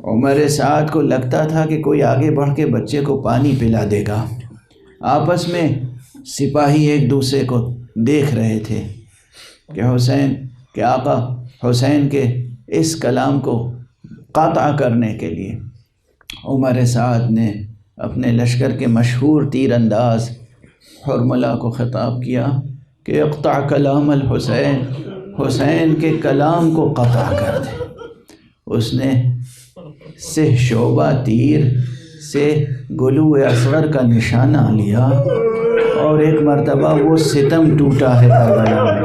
عمر سعد کو لگتا تھا کہ کوئی آگے بڑھ کے بچے کو پانی پلا دے گا۔ آپس میں سپاہی ایک دوسرے کو دیکھ رہے تھے کہ حسین کے آقا حسین کے اس کلام کو قطع کرنے کے لیے عمر سعد نے اپنے لشکر کے مشہور تیر انداز حرملہ کو خطاب کیا کہ اقطع کلام الحسین، حسین کے کلام کو قطع کر دے۔ اس نے سہ شعبہ تیر سے گلو اصغر کا نشانہ لیا اور ایک مرتبہ وہ ستم ٹوٹا ہے کربلا میں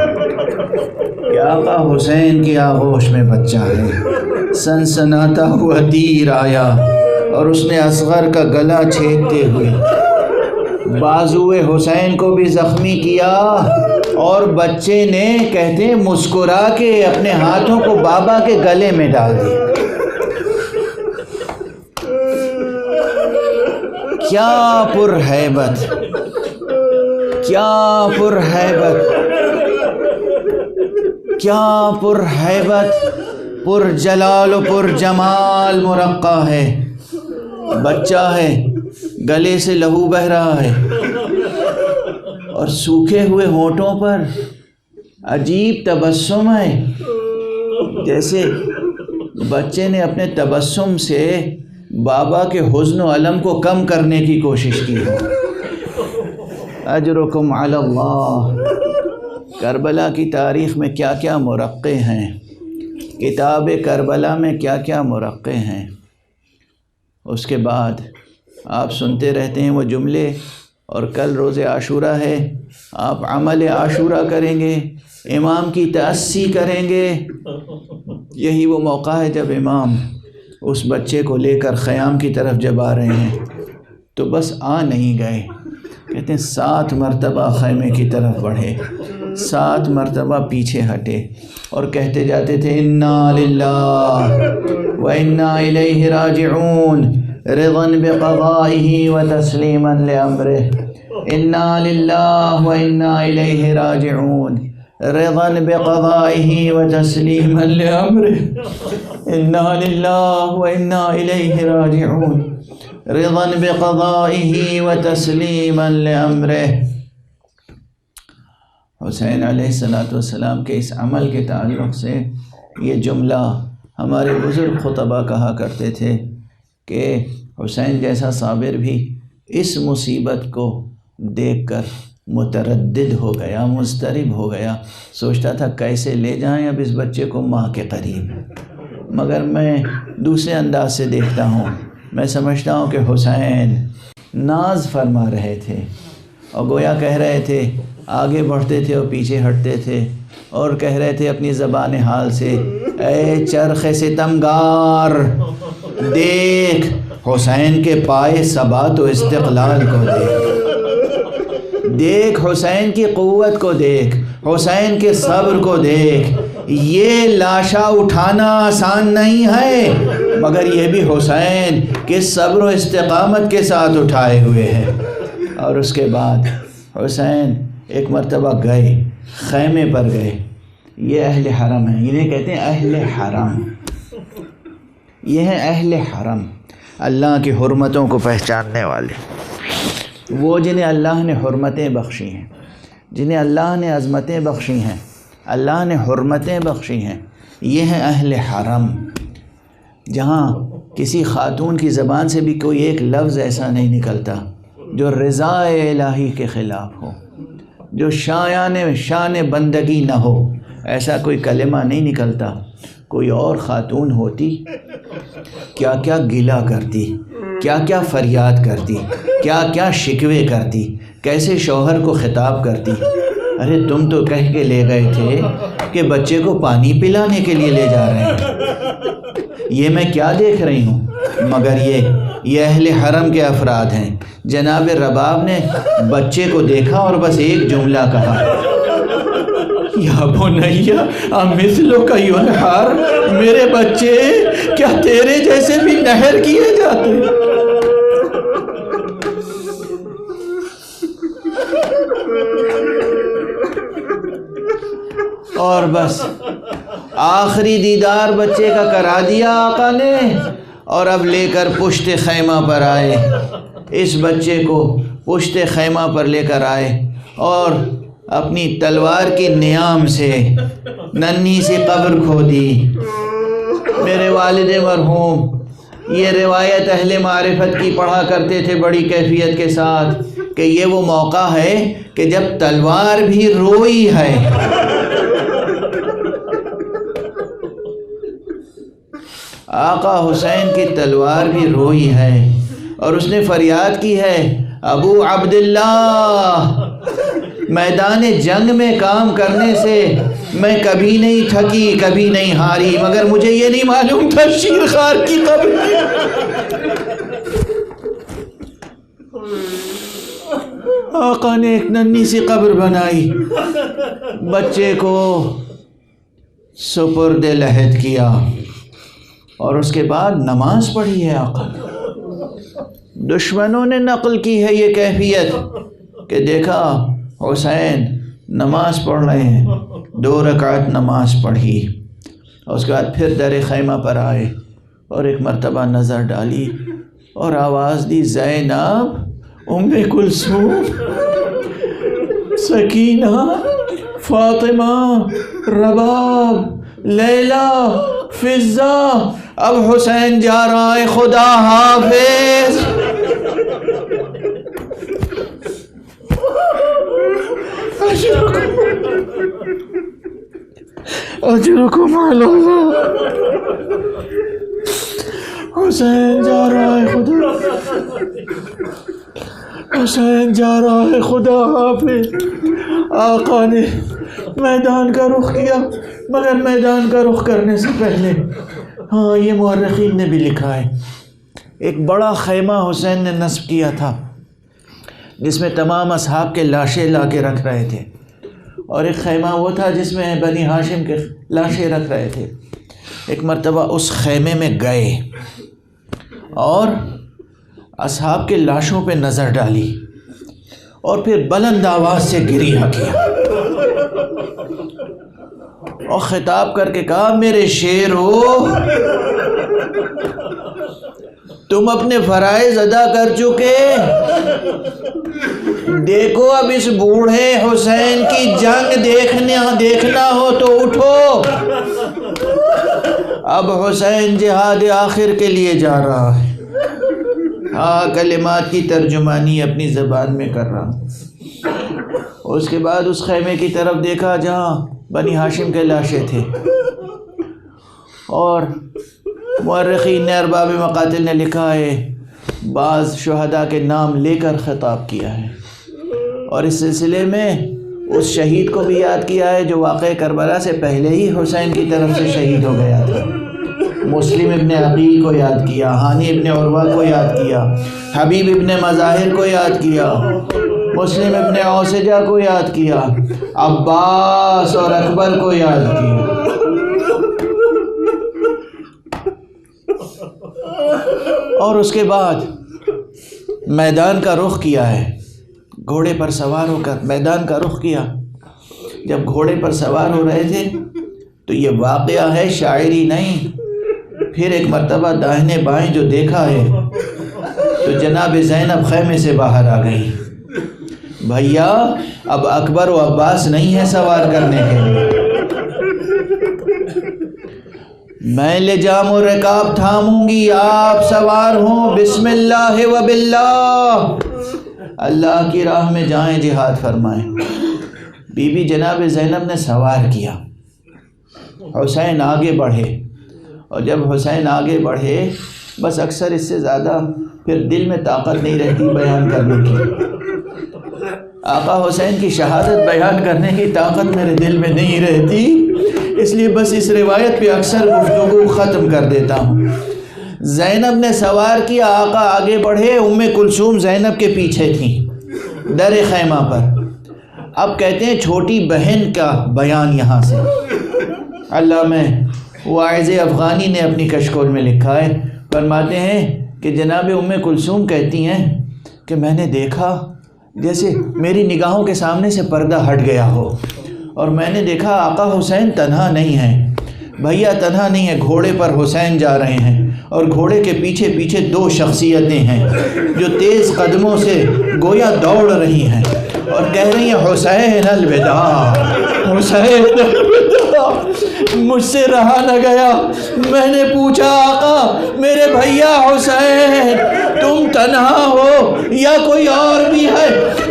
کہ آقا حسین کی آغوش میں بچہ ہے۔ سنسناتا ہوا تیر آیا اور اس نے اصغر کا گلا چھیدتے ہوئے بازو حسین کو بھی زخمی کیا، اور بچے نے کہتے ہیں مسکرا کے اپنے ہاتھوں کو بابا کے گلے میں ڈال دیا۔ کیا پر ہیبت، کیا پر ہیبت، کیا پر ہیبت، پر جلال و پر جمال مرقع ہے۔ بچہ ہے، گلے سے لہو بہہ رہا ہے اور سوکھے ہوئے ہونٹوں پر عجیب تبسم ہے، جیسے بچے نے اپنے تبسم سے بابا کے حزن و علم کو کم کرنے کی کوشش کی ہے۔ اجرکم علی اللہ۔ کربلا کی تاریخ میں کیا کیا مرقع ہیں، کتاب کربلا میں کیا کیا مرقع ہیں۔ اس کے بعد آپ سنتے رہتے ہیں وہ جملے، اور کل روز عاشورہ ہے، آپ عمل عاشورہ کریں گے، امام کی تأسی کریں گے۔ یہی وہ موقع ہے جب امام اس بچے کو لے کر خیام کی طرف جب آ رہے ہیں تو بس آ نہیں گئے، کہتے ہیں 7 مرتبہ خیمے کی طرف بڑھے، 7 مرتبہ پیچھے ہٹے اور کہتے جاتے تھے انا للہ و انا الیہ راجعون رضا بقضائہ و تسلیما لامرہ، انا للہ و انا الیہ راجعون رضا بقضائہ و تسلیما لامرہ، انا للہ و انا الیہ راجعون رضا بقضائہ و تسلیما لامرہ۔ حسین علیہ السلام کے اس عمل کے تعلق سے یہ جملہ ہمارے بزرگ خطبہ کہا کرتے تھے کہ حسین جیسا صابر بھی اس مصیبت کو دیکھ کر متردد ہو گیا، مضطرب ہو گیا، سوچتا تھا کیسے لے جائیں اب اس بچے کو ماں کے قریب۔ مگر میں دوسرے انداز سے دیکھتا ہوں، میں سمجھتا ہوں کہ حسین ناز فرما رہے تھے اور گویا کہہ رہے تھے، آگے بڑھتے تھے اور پیچھے ہٹتے تھے اور کہہ رہے تھے اپنی زبان حال سے، اے چرخ ستمگار دیکھ حسین کے پائے ثبات و استقلال کو دیکھ، دیکھ حسین کی قوت کو دیکھ، حسین کے صبر کو دیکھ۔ یہ لاشا اٹھانا آسان نہیں ہے، مگر یہ بھی حسین کے صبر و استقامت کے ساتھ اٹھائے ہوئے ہیں۔ اور اس کے بعد حسین ایک مرتبہ گئے، خیمے پر گئے۔ یہ اہل حرم ہیں، انہیں کہتے ہیں اہل حرم، یہ ہیں اہل حرم، اللہ کی حرمتوں کو پہچاننے والے، وہ جنہیں اللہ نے حرمتیں بخشی ہیں، جنہیں اللہ نے عظمتیں بخشی ہیں، اللہ نے حرمتیں بخشی ہیں، یہ ہیں اہل حرم، جہاں کسی خاتون کی زبان سے بھی کوئی ایک لفظ ایسا نہیں نکلتا جو رضا الہی کے خلاف ہو، جو شان بندگی نہ ہو، ایسا کوئی کلمہ نہیں نکلتا۔ کوئی اور خاتون ہوتی کیا کیا گلہ کرتی، کیا کیا فریاد کرتی، کیا کیا شکوے کرتی، کیسے شوہر کو خطاب کرتی، ارے تم تو کہہ کے لے گئے تھے کہ بچے کو پانی پلانے کے لیے لے جا رہے ہیں، یہ میں کیا دیکھ رہی ہوں۔ مگر یہ اہل حرم کے افراد ہیں۔ جناب رباب نے بچے کو دیکھا اور بس ایک جملہ کہا، یا بنیا امثلک ینحر، میرے بچے کیا تیرے جیسے بھی نہر کیے جاتے ہیں؟ اور بس آخری دیدار بچے کا کرا دیا آقا نے، اور اب لے کر پشت خیمہ پر آئے، اس بچے کو پشت خیمہ پر لے کر آئے اور اپنی تلوار کی نیام سے ننھی سی قبر کھودی۔ میرے والد مرحوم یہ روایت اہل معرفت کی پڑھا کرتے تھے بڑی کیفیت کے ساتھ کہ یہ وہ موقع ہے کہ جب تلوار بھی روئی ہے۔ آقا حسین کی تلوار بھی روئی ہے اور اس نے فریاد کی ہے، ابو عبداللہ، میدان جنگ میں کام کرنے سے میں کبھی نہیں تھکی، کبھی نہیں ہاری، مگر مجھے یہ نہیں معلوم تھا شیر خوار کی قبر۔ آقا نے ایک ننھی سی قبر بنائی، بچے کو سپرد لحد کیا اور اس کے بعد نماز پڑھی ہے آقا نے۔ دشمنوں نے نقل کی ہے یہ کیفیت کہ دیکھا حسین نماز پڑھ رہے ہیں، 2 رکعت نماز پڑھی، اور اس کے بعد پھر در خیمہ پر آئے اور ایک مرتبہ نظر ڈالی اور آواز دی، زینب، ام کلثوم، سکینہ، فاطمہ، رباب، لیلا، فضہ، اب حسین جا رہا ہے، خدا حافظ۔ اجرکم علی اللہ، حسین جا رہا ہے، خدا حسین جا رہا ہے، خدا حافظ۔ آقا نے میدان کا رخ کیا، مگر میدان کا رخ کرنے سے پہلے ہاں یہ مورخین نے بھی لکھا ہے ایک بڑا خیمہ حسین نے نصب کیا تھا جس میں تمام اصحاب کے لاشیں لا کے رکھ رہے تھے، اور ایک خیمہ وہ تھا جس میں بنی ہاشم کے لاشیں رکھ رہے تھے۔ ایک مرتبہ اس خیمے میں گئے اور اصحاب کے لاشوں پہ نظر ڈالی اور پھر بلند آواز سے گریہ کیا اور خطاب کر کے کہا، میرے شیرو، تم اپنے فرائض ادا کر چکے، دیکھو اب اس بوڑھے حسین کی جنگ دیکھنا ہو تو اٹھو، اب حسین جہاد آخر کے لیے جا رہا ہے۔ ہاں کلمات کی ترجمانی اپنی زبان میں کر رہا ہوں۔ اس کے بعد اس خیمے کی طرف دیکھا جہاں بنی ہاشم کے لاشیں تھے، اور مورخین نے ارباب مقاتل نے لکھا ہے بعض شہداء کے نام لے کر خطاب کیا ہے، اور اس سلسلے میں اس شہید کو بھی یاد کیا ہے جو واقعہ کربلا سے پہلے ہی حسین کی طرف سے شہید ہو گیا تھا۔ مسلم ابن عقیل کو یاد کیا، ہانی ابن عروہ کو یاد کیا، حبیب ابن مظاہر کو یاد کیا، مسلم ابن اوسجہ کو یاد کیا، عباس اور اکبر کو یاد کیا۔ اور اس کے بعد میدان کا رخ کیا ہے، گھوڑے پر سوار ہو کر میدان کا رخ کیا۔ جب گھوڑے پر سوار ہو رہے تھے تو یہ واقعہ ہے، شاعری نہیں۔ پھر ایک مرتبہ داہنے بائیں جو دیکھا ہے تو جناب زینب خیمے سے باہر آ گئی، بھیا اب اکبر و عباس نہیں ہے سوار کرنے کے لیے، میں لجام و رکاب تھاموں گی، آپ سوار ہوں، بسم اللہ و باللہ، اللہ کی راہ میں جائیں، جہاد فرمائیں۔ بی بی جناب زینب نے سوار کیا، حسین آگے بڑھے، اور جب حسین آگے بڑھے بس اکثر اس سے زیادہ پھر دل میں طاقت نہیں رہتی بیان کرنے کی، آقا حسین کی شہادت بیان کرنے کی طاقت میرے دل میں نہیں رہتی، اس لیے بس اس روایت پہ اکثر گفتگو ختم کر دیتا ہوں۔ زینب نے سوار کیا، آقا آگے بڑھے، ام کلثوم زینب کے پیچھے تھیں در خیمہ پر۔ اب کہتے ہیں چھوٹی بہن کا بیان یہاں سے علامہ واعظ افغانی نے اپنی کشکول میں لکھا ہے، فرماتے ہیں کہ جناب ام کلثوم کہتی ہیں کہ میں نے دیکھا جیسے میری نگاہوں کے سامنے سے پردہ ہٹ گیا ہو، اور میں نے دیکھا آقا حسین تنہا نہیں ہیں، بھیا تنہا نہیں ہے، گھوڑے پر حسین جا رہے ہیں اور گھوڑے کے پیچھے پیچھے دو شخصیتیں ہیں جو تیز قدموں سے گویا دوڑ رہی ہیں اور کہہ رہی ہیں حسین الوداع، حسین الوداع۔ مجھ سے رہا نہ گیا، میں نے پوچھا آقا میرے بھیا حسین تم تنہا ہو یا کوئی اور بھی ہے؟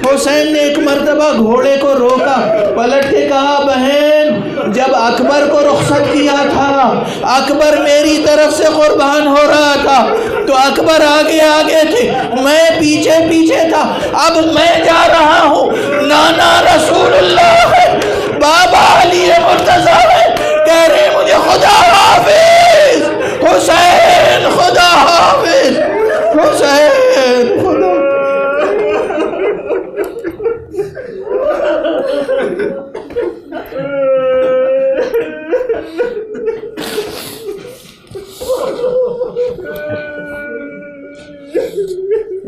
حسین نے ایک مرتبہ گھوڑے کو روکا، پلٹ کے کہا بہن جب اکبر کو رخصت کیا تھا، اکبر میری طرف سے قربان ہو رہا تھا تو اکبر آگے آگے تھے، میں پیچھے پیچھے تھا، اب میں جا رہا ہوں، نانا رسول اللہ ہے، بابا علی مرتضیٰ ہے، کہہ رہے مجھے خدا حافظ حسین، خدا حافظ حسین، خدا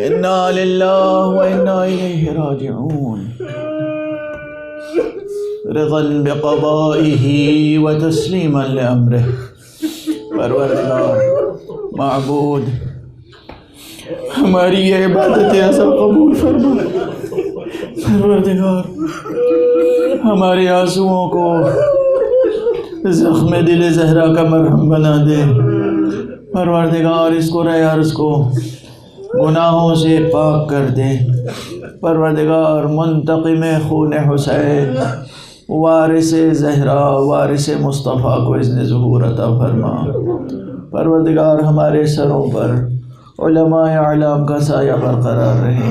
انا للہ و انا الیہ راجعون، رضا بقضائہ و تسلیما لامرہ۔ پروردگار معبود ہماری یہ عبادت ایسا قبول فرما، پروردگار ہمارے آنسوؤں کو زخم دل زہرا کا مرہم بنا دے، پروردگار اس کو ریاض کو گناہوں سے پاک کر دے، پروردگار منتقم خون حسین وارث زہرا وارث مصطفیٰ کو اذن ظہور عطا فرما، پروردگار ہمارے سروں پر علماء اعلام کا سایہ برقرار رہے،